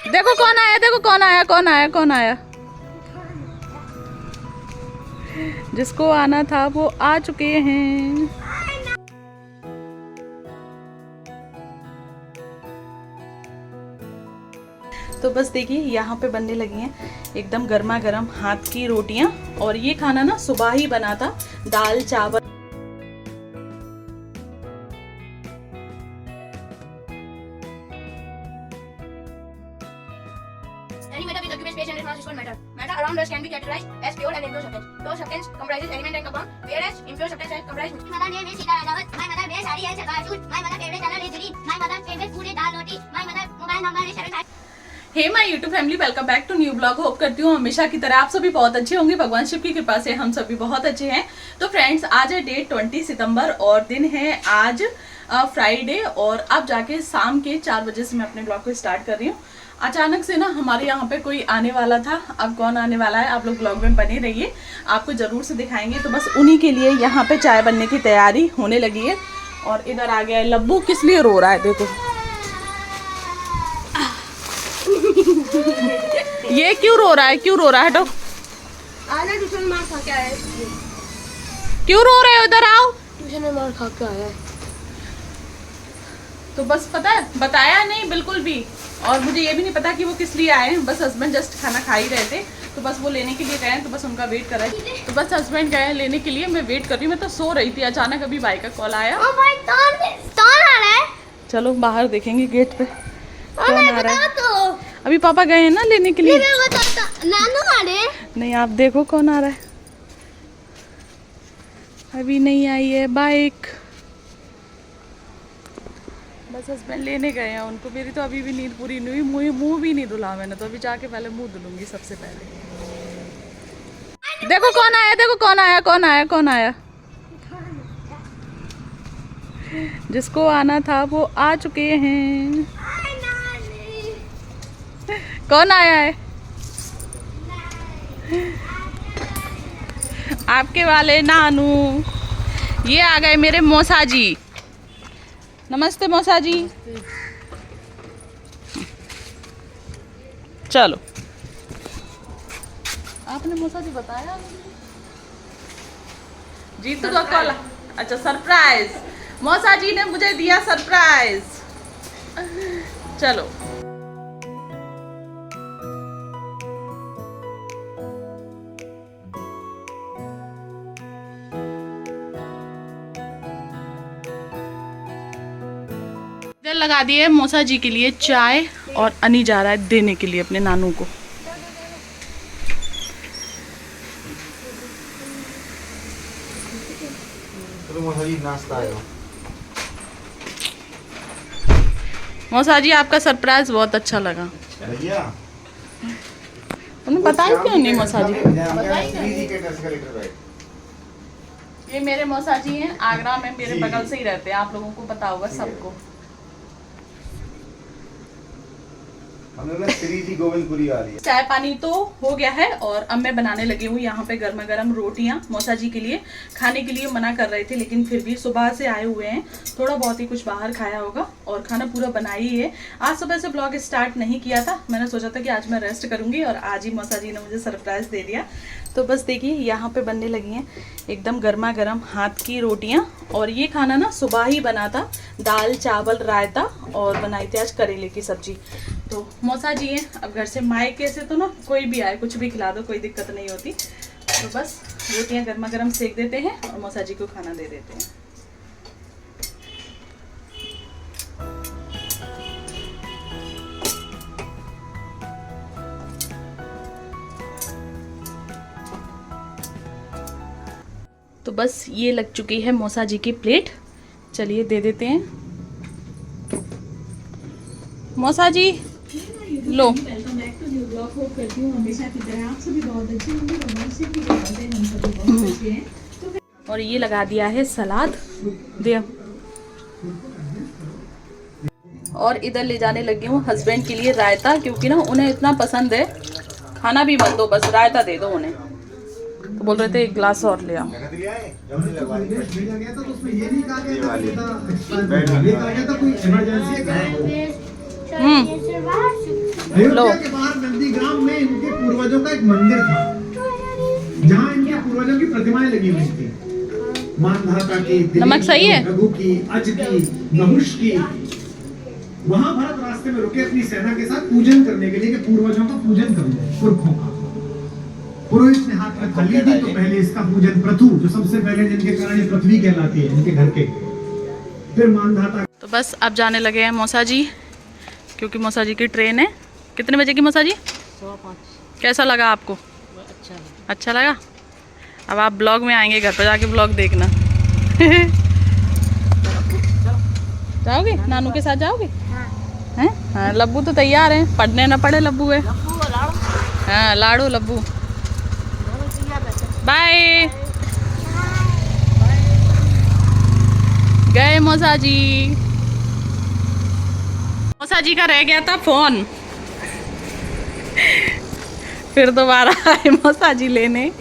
देखो कौन आया, देखो कौन आया, कौन आया, कौन आया। जिसको आना था वो आ चुके हैं। तो बस देखिए यहाँ पे बनने लगी हैं एकदम गर्मा गर्म हाथ की रोटियां। और ये खाना ना सुबह ही बना था, दाल चावल। Any matter with document space and response matter. Matter around us can be categorized as pure and impure substance. Pure substance comprises element and compound, whereas impure substance comprises. My mother name is Sita Ranawat. My mother wears sari and salwar suit. My mother favorite color is green. My mother favorite food is dal roti. My mother mobile number is 75. Hey my YouTube family, welcome back to new blog. Hope करती हूँ हमेशा की तरह आप सभी बहुत अच्छे होंगे। भगवान शिव की कृपा से हम सभी बहुत अच्छे हैं। तो फ्रेंड्स, आज है डेट 20 सितंबर और दिन है आज फ्राइडे। और अब जाके शाम के 4 बजे से मैं अपने ब्लॉग को स्टार्ट कर रही हूँ। अचानक से ना हमारे यहाँ पे कोई आने वाला था। अब कौन आने वाला है आप लोग ब्लॉग में बने रहिए, आपको जरूर से दिखाएंगे। तो बस उन्हीं के लिए यहाँ पे चाय बनने की तैयारी होने लगी है। और इधर आ गया है लब्बू। किस लिए रो रहा है देखो। ये क्यों रो रहा है, क्यों रो रहा है? हटो। आना ट्यूशन में मार खा के आया है। क्यों रो रहे हो? इधर आओ। ट्यूशन में मार खा के आया है। तो बस पता है, बताया नहीं बिल्कुल भी। और मुझे ये भी नहीं पता कि वो किस लिए आए हैं। बस हस्बैंड जस्ट खाना खा ही रहे थे, तो बस वो लेने के लिए गए हैं। तो बस उनका वेट कर रहे हैं। तो बस हस्बैंड गए हैं लेने के लिए, मैं वेट कर रही हूँ। मैं तो सो रही थी, अचानक अभी भाई का कॉल आया। ओ भाई कौन आ रहा है? चलो बाहर देखेंगे गेट पे कौन आ रहा है। तो अभी पापा गए हैं ना लेने के लिए। नानू आ रहे? नहीं, आप देखो कौन आ रहा है। अभी नहीं आई है बाइक। बस हस्बैंड लेने गए हैं उनको। मेरी तो अभी भी नींद पूरी नहीं हुई, मुंह भी नहीं धुला मैंने। तो अभी जाके पहले मुंह धुलूंगी सबसे पहले। देखो कौन आया, देखो कौन आया, कौन आया, कौन आया। जिसको आना था वो आ चुके हैं। कौन आया है? आपके वाले नानू। ये आ गए मेरे मौसा जी। नमस्ते मौसा जी। चलो, आपने मौसा जी बताया जीतू का कॉल। अच्छा, सरप्राइज। मौसा जी ने मुझे दिया सरप्राइज। चलो इधर लगा दिए मौसा जी के लिए चाय। और अनी जा रहा है देने के लिए अपने नानू को। मौसा जी, आपका सरप्राइज बहुत अच्छा लगा। उन्हें बताया क्यों नहीं मौसा जी? ये मेरे मौसा जी हैं, आगरा में मेरे बगल से ही रहते हैं। आप लोगों को पता होगा सबको। गोविंदपुरी आ रही है। चाय पानी तो हो गया है और अब मैं बनाने लगी हूँ यहाँ पे गर्मा गर्म रोटियाँ मौसा जी के लिए। खाने के लिए मना कर रहे थे, लेकिन फिर भी सुबह से आए हुए हैं, थोड़ा बहुत ही कुछ बाहर खाया होगा और खाना पूरा बनाई ही है। आज सुबह से ब्लॉग स्टार्ट नहीं किया था। मैंने सोचा था कि आज मैं रेस्ट करूंगी और आज ही मौसा जी ने मुझे सरप्राइज दे दिया। तो बस देखिए यहाँ पे बनने लगी हैं एकदम गर्मा गर्म हाथ की रोटियाँ। और ये खाना ना सुबह ही बना था, दाल चावल रायता और बनाई थी आज करेले की सब्जी। तो मौसा जी हैं, अब घर से मायके से तो ना कोई भी आए कुछ भी खिला दो, कोई दिक्कत नहीं होती। तो बस रोटियां गर्मा गर्म सेक देते हैं और मौसा जी को खाना दे देते हैं। तो बस ये लग चुकी है मौसा जी की प्लेट। चलिए दे देते हैं। मौसा जी लो। Welcome back to new blog. Hope करती हूँ हमेशा की तरह आप सभी बहुत अच्छे होंगे। भगवान शिव की कृपा से हम सभी बहुत अच्छे हैं। और ये लगा दिया है सलाद दिया। और इधर ले जाने लगी हूँ हस्बैंड के लिए रायता, क्योंकि ना उन्हें इतना पसंद है। खाना भी मत दो, बस रायता दे दो उन्हें। तो बोल रहे थे एक ग्लास और ले आओ। अयोध्या के बाहर नंदीग्राम में इनके पूर्वजों का एक मंदिर था, जहाँ इनके पूर्वजों की प्रतिमाएं लगी हुई थी। मानधाता की, नमक सही है? रघु की, अज की, नहुष की। वहाँ भरत रास्ते में रुके अपनी सेना के साथ पूजन करने के लिए कि पूर्वजों का पूजन करूं, पुरखों का। पुरोहित ने हाथ में थाली दी तो पहले इसका पूजन प्रथु, जो सबसे पहले जिनके कारण ये पृथ्वी कहलाती है, इनके घर के। फिर मानधाता। तो बस अब जाने लगे हैं मौसा जी, क्योंकि मौसा जी की ट्रेन है। कितने बजे की मौसा जी? 5:15। कैसा लगा आपको? अच्छा लगा। अब आप ब्लॉग में आएंगे, घर पर जाके ब्लॉग देखना। जाओगे? नानू के साथ जाओगे? हैं? हाँ, लब्बू तो तैयार है, पढ़ने ना पड़े लब्बू है। हाँ, लाड़ू लब्बू। बाय। गए मौसा जी। मौसा जी का रह गया था फोन, फिर दोबारा आए मौसा जी लेने।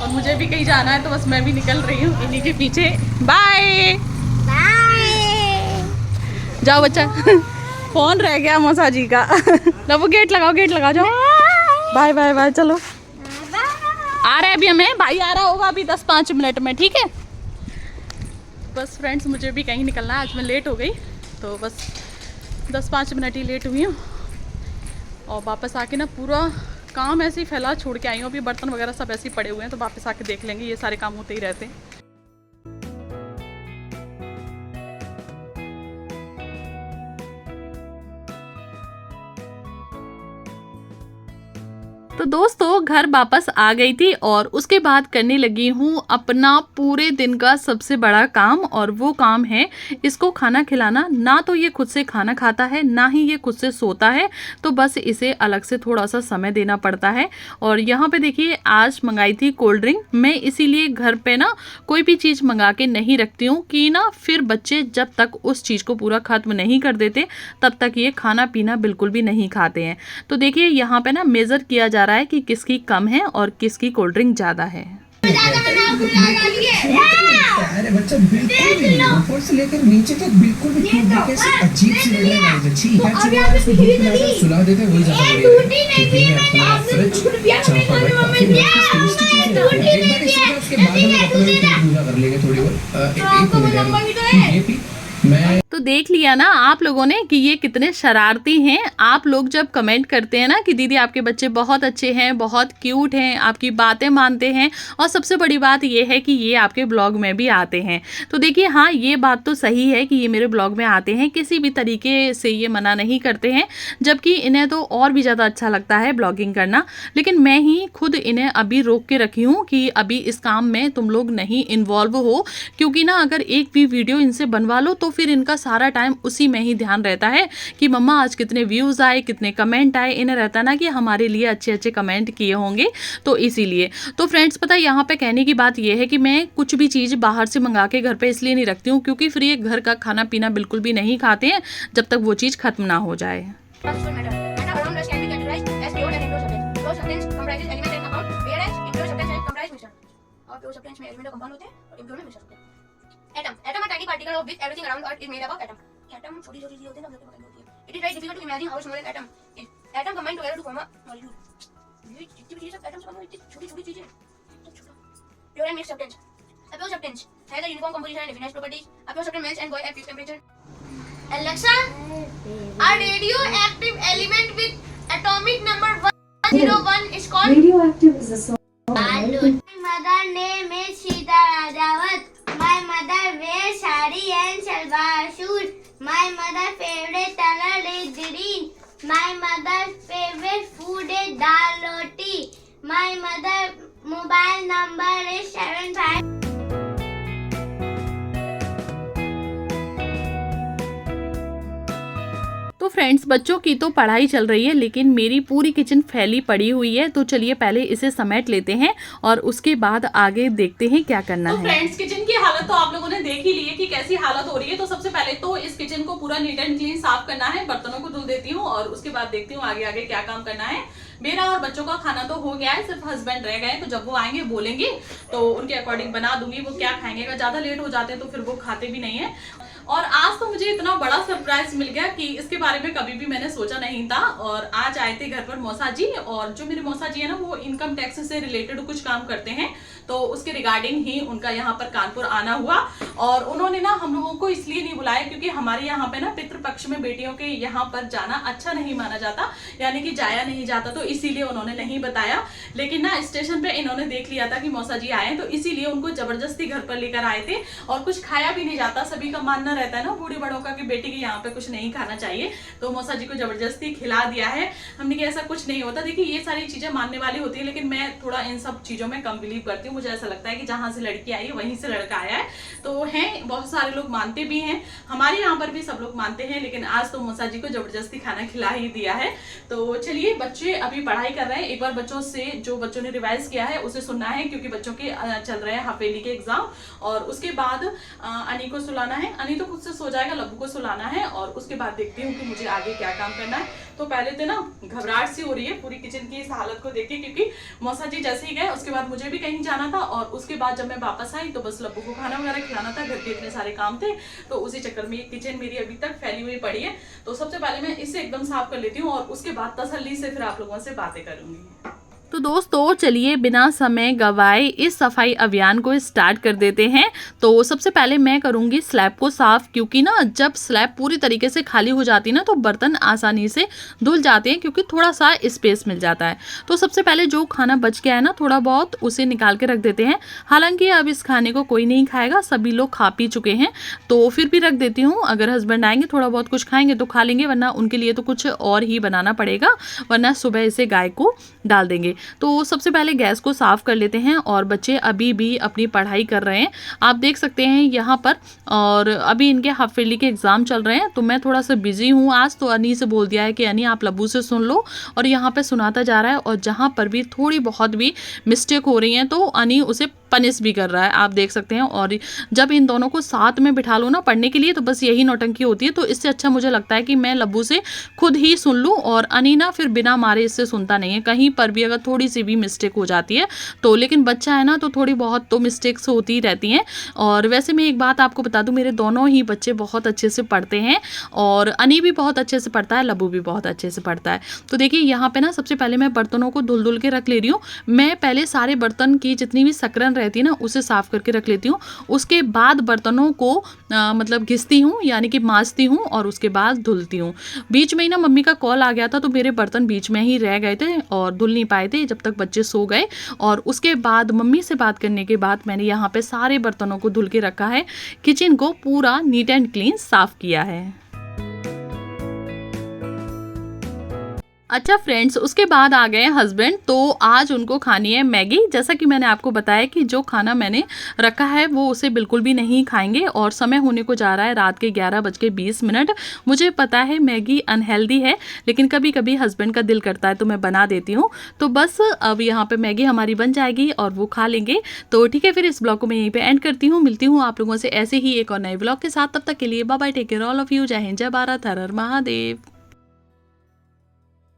और मुझे भी कहीं जाना है, तो बस मैं भी निकल रही हूँ इन्हीं के पीछे। Bye bye. जाओ बच्चा। फोन रह गया मौसा जी का। लबू गेट लगाओ, गेट लगाओ, जाओ। Bye bye bye. चलो आ रहे अभी, हमें भाई आ रहा होगा अभी 10-5 मिनट में, ठीक है। बस फ्रेंड्स, मुझे भी कहीं निकलना है, आज मैं लेट हो गई, तो बस 10-5 मिनट ही लेट हुई हूँ। और वापस आके ना पूरा काम ऐसे ही फैला छोड़ के आई हूँ। अभी बर्तन वगैरह सब ऐसे ही पड़े हुए हैं, तो वापस आके देख लेंगे, ये सारे काम होते ही रहते हैं। तो दोस्तों, घर वापस आ गई थी और उसके बाद करने लगी हूँ अपना पूरे दिन का सबसे बड़ा काम, और वो काम है इसको खाना खिलाना। ना तो ये खुद से खाना खाता है, ना ही ये खुद से सोता है, तो बस इसे अलग से थोड़ा सा समय देना पड़ता है। और यहाँ पे देखिए, आज मंगाई थी कोल्ड ड्रिंक। मैं इसीलिए घर पे ना कोई भी चीज़ मंगा के नहीं रखती हूँ कि ना फिर बच्चे जब तक उस चीज़ को पूरा ख़त्म नहीं कर देते, तब तक ये खाना पीना बिल्कुल भी नहीं खाते हैं। तो देखिए, यहाँ पे ना मेज़र किया जा रहा है कि किसकी कम है और किसकी कोल्ड ड्रिंक ज्यादा है। अरे बच्चा बिल्कुल भी ऊपर से लेकर नीचे तक बिल्कुल भी कैसे अजीब सी लग रहा है। ठीक है, चलो आप इसको दूध पिलाकर सुला देते हैं, वही ज्यादा बढ़िया है। अपना फ्रिज चापा में काफी टेस्टी चीज है। एक बार इसके उसके बाद हम अपना भी पेट पूजा कर लेंगे थोड़ी बहुत। एक मिनट ये भी मैं तो देख लिया ना आप लोगों ने कि ये कितने शरारती हैं। आप लोग जब कमेंट करते हैं ना कि दीदी आपके बच्चे बहुत अच्छे हैं, बहुत क्यूट हैं, आपकी बातें मानते हैं, और सबसे बड़ी बात ये है कि ये आपके ब्लॉग में भी आते हैं। तो देखिए, हाँ, ये बात तो सही है कि ये मेरे ब्लॉग में आते हैं, किसी भी तरीके से ये मना नहीं करते हैं, जबकि इन्हें तो और भी ज़्यादा अच्छा लगता है ब्लॉगिंग करना। लेकिन मैं ही खुद इन्हें अभी रोक के रखी हूँ कि अभी इस काम में तुम लोग नहीं इन्वॉल्व हो, क्योंकि ना अगर एक भी वीडियो इनसे बनवा लो तो फिर इनका सारा टाइम उसी में ही ध्यान रहता है कि मम्मा आज कितने व्यूज़ आए, कितने कमेंट आए। इन्हें रहता ना कि हमारे लिए अच्छे अच्छे कमेंट किए होंगे, तो इसीलिए। तो फ्रेंड्स, पता है यहाँ पे कहने की बात यह है कि मैं कुछ भी चीज़ बाहर से मंगा के घर पे इसलिए नहीं रखती हूँ क्योंकि फिर ये घर का खाना पीना बिल्कुल भी नहीं खाते हैं जब तक वो चीज़ खत्म ना हो जाए। Atom are tiny particles of which everything around Earth is made up of atom. Atom छोटी छोटी चीजें होती हैं, सब लोग होती है. It is very difficult to imagine how small an atom is. Atom combine together to form a molecule. ये जितनी भी चीजें सब एटम्स का इतनी छोटी छोटी चीजें, तो छोटा. Pure and mixed substance. A pure substance has a uniform composition and definite properties. A pure substance melts and boils at fixed temperature. Alexa, a radioactive element with atomic number 101 is called Radioactive is a solid. My mother name is Sita Rajawat. My mother wears sari and salwar suit. My mother's favorite color is green. My mother's favorite food is dal roti. My mother's mobile number is 75. तो friends, बच्चों की तो पढ़ाई चल रही है लेकिन मेरी पूरी किचन फैली पड़ी हुई है। तो चलिए पहले इसे समेट लेते हैं और उसके बाद आगे देखते हैं क्या करना है। तो फ्रेंड्स, किचन की हालत तो आप लोगों ने देख ही ली है कि कैसी हालत हो रही है। तो सबसे पहले तो इस किचन को पूरा नीट एंड क्लीन साफ करना है, बर्तनों को धुल देती हूँ और उसके बाद देखती हूँ आगे आगे क्या काम करना है। मेरा और बच्चों का खाना तो हो गया है, सिर्फ हस्बैंड रह गए, तो जब वो आएंगे बोलेंगे तो उनके अकॉर्डिंग बना दूंगी वो क्या खाएंगे। अगर ज्यादा लेट हो जाते हैं तो फिर वो खाते भी नहीं है। और आज तो मुझे इतना बड़ा सरप्राइज मिल गया कि इसके बारे में कभी भी मैंने सोचा नहीं था। और आज आए थे घर पर मौसा जी, और जो मेरे मौसा जी है ना वो इनकम टैक्स से रिलेटेड कुछ काम करते हैं, तो उसके रिगार्डिंग ही उनका यहाँ पर कानपुर आना हुआ। और उन्होंने ना हम लोगों को इसलिए नहीं बुलाया क्योंकि हमारे यहाँ पे ना पितृपक्ष में बेटियों के यहाँ पर जाना अच्छा नहीं माना जाता, यानी कि जाया नहीं जाता, तो इसीलिए उन्होंने नहीं बताया। लेकिन ना स्टेशन पे इन्होंने देख लिया था कि मौसा जी आए, तो इसीलिए उनको जबरदस्ती घर पर लेकर आए थे। और कुछ खाया भी नहीं जाता, सभी का मानना रहता है ना बूढ़े बड़ों का कि बेटी के यहाँ पे कुछ नहीं खाना चाहिए, तो मौसा जी को जबरदस्ती खिला दिया है हमने कि ऐसा कुछ नहीं होता। देखिए ये सारी चीजें मानने वाली होती है, लेकिन मैं थोड़ा इन सब चीजों में कम बिलीव करती हूँ। मुझे ऐसा लगता है कि जहां से लड़की आई है वहीं से लड़का आया है, तो हैं बहुत सारे लोग मानते भी हैं, हमारे यहाँ पर भी सब लोग मानते हैं, लेकिन आज तो मौसा जी को जबरदस्ती खाना खिला ही दिया है। तो चलिए, बच्चे अभी पढ़ाई कर रहे हैं, एक बार बच्चों से जो बच्चों ने रिवाइज किया है उसे सुनना है क्योंकि बच्चों के चल रहे हैं हाफेली के एग्जाम। और उसके बाद अनी को सुलाना है, अनी तो खुद से सो जाएगा, लब्बू को सुलाना है और उसके बाद देखती हूँ कि मुझे आगे क्या काम करना है। तो पहले तो ना घबराहट सी हो रही है पूरी किचन की इस हालत को देख के, क्योंकि मौसा जी जैसे ही गए उसके बाद मुझे भी कहीं जाना था, और उसके बाद जब मैं वापस आई तो बस लब्बू को खाना वगैरह खिलाना था, घर के इतने सारे काम थे, तो उसी चक्कर में किचन मेरी अभी तक फैली हुई पड़ी है। तो सबसे पहले मैं इसे एकदम साफ कर लेती हूँ और उसके बाद तसल्ली से फिर आप लोगों से बातें करूंगी। तो दोस्तों चलिए बिना समय गवाए इस सफाई अभियान को स्टार्ट कर देते हैं। तो सबसे पहले मैं करूंगी स्लैब को साफ, क्योंकि ना जब स्लैब पूरी तरीके से खाली हो जाती है ना तो बर्तन आसानी से धुल जाते हैं क्योंकि थोड़ा सा स्पेस मिल जाता है। तो सबसे पहले जो खाना बच गया है ना थोड़ा बहुत, उसे निकाल के रख देते हैं। हालांकि अब इस खाने को कोई नहीं खाएगा, सभी लोग खा पी चुके हैं, तो फिर भी रख देती हूँ। अगर हस्बैंड आएंगे थोड़ा बहुत कुछ खाएंगे तो खा लेंगे, वरना उनके लिए तो कुछ और ही बनाना पड़ेगा, वरना सुबह इसे गाय को डाल देंगे। तो सबसे पहले गैस को साफ कर लेते हैं। और बच्चे अभी भी अपनी पढ़ाई कर रहे हैं, आप देख सकते हैं यहाँ पर, और अभी इनके हाफ ईयरली के एग्जाम चल रहे हैं। तो मैं थोड़ा सा बिजी हूँ आज, तो अनी से बोल दिया है कि अनी आप लब्बू से सुन लो, और यहाँ पे सुनाता जा रहा है। और जहाँ पर भी थोड़ी बहुत भी मिस्टेक हो रही है तो अनी उसे पनिश भी कर रहा है, आप देख सकते हैं। और जब इन दोनों को साथ में बिठा लो ना पढ़ने के लिए तो बस यही नौटंकी होती है। तो इससे अच्छा मुझे लगता है कि मैं लब्बू से खुद ही सुन लूँ, और अनी ना फिर बिना मारे इससे सुनता नहीं है, कहीं पर भी अगर थोड़ी सी भी मिस्टेक हो जाती है तो। लेकिन बच्चा है ना तो थोड़ी बहुत तो मिस्टेक्स होती ही रहती हैं। और वैसे मैं एक बात आपको बता दूं, मेरे दोनों ही बच्चे बहुत अच्छे से पढ़ते हैं, और अनी भी बहुत अच्छे से पढ़ता है, लब्बू भी बहुत अच्छे से पढ़ता है। तो देखिए यहाँ पे ना सबसे पहले मैं बर्तनों को धुल के रख ले रही हूँ। मैं पहले सारे बर्तन की जितनी भी सकरन रहती है ना उसे साफ करके रख लेती हूँ, उसके बाद बर्तनों को मतलब घिसती हूँ, यानी कि मांजती हूँ, और उसके बाद धुलती हूँ। बीच में ही ना मम्मी का कॉल आ गया था, तो मेरे बर्तन बीच में ही रह गए थे और धुल नहीं पाए थे जब तक बच्चे सो गए। और उसके बाद मम्मी से बात करने के बाद मैंने यहाँ पे सारे बर्तनों को धुल के रखा है, किचन को पूरा नीट एंड क्लीन साफ किया है। अच्छा फ्रेंड्स, उसके बाद आ गए हस्बैंड, तो आज उनको खानी है मैगी। जैसा कि मैंने आपको बताया कि जो खाना मैंने रखा है वो उसे बिल्कुल भी नहीं खाएंगे, और समय होने को जा रहा है रात के 11:20। मुझे पता है मैगी अनहेल्दी है, लेकिन कभी कभी हस्बैंड का दिल करता है तो मैं बना देती हूँ। तो बस अब यहाँ पे मैगी हमारी बन जाएगी और वो खा लेंगे। तो ठीक है, फिर इस ब्लॉग को मैं यहीं पर एंड करती हूँ। मिलती हूँ आप लोगों से ऐसे ही एक और नए ब्लॉग के साथ, तब तक के लिए bye bye, take care all of you. जय हिंद, जय भारत, हर हर महादेव।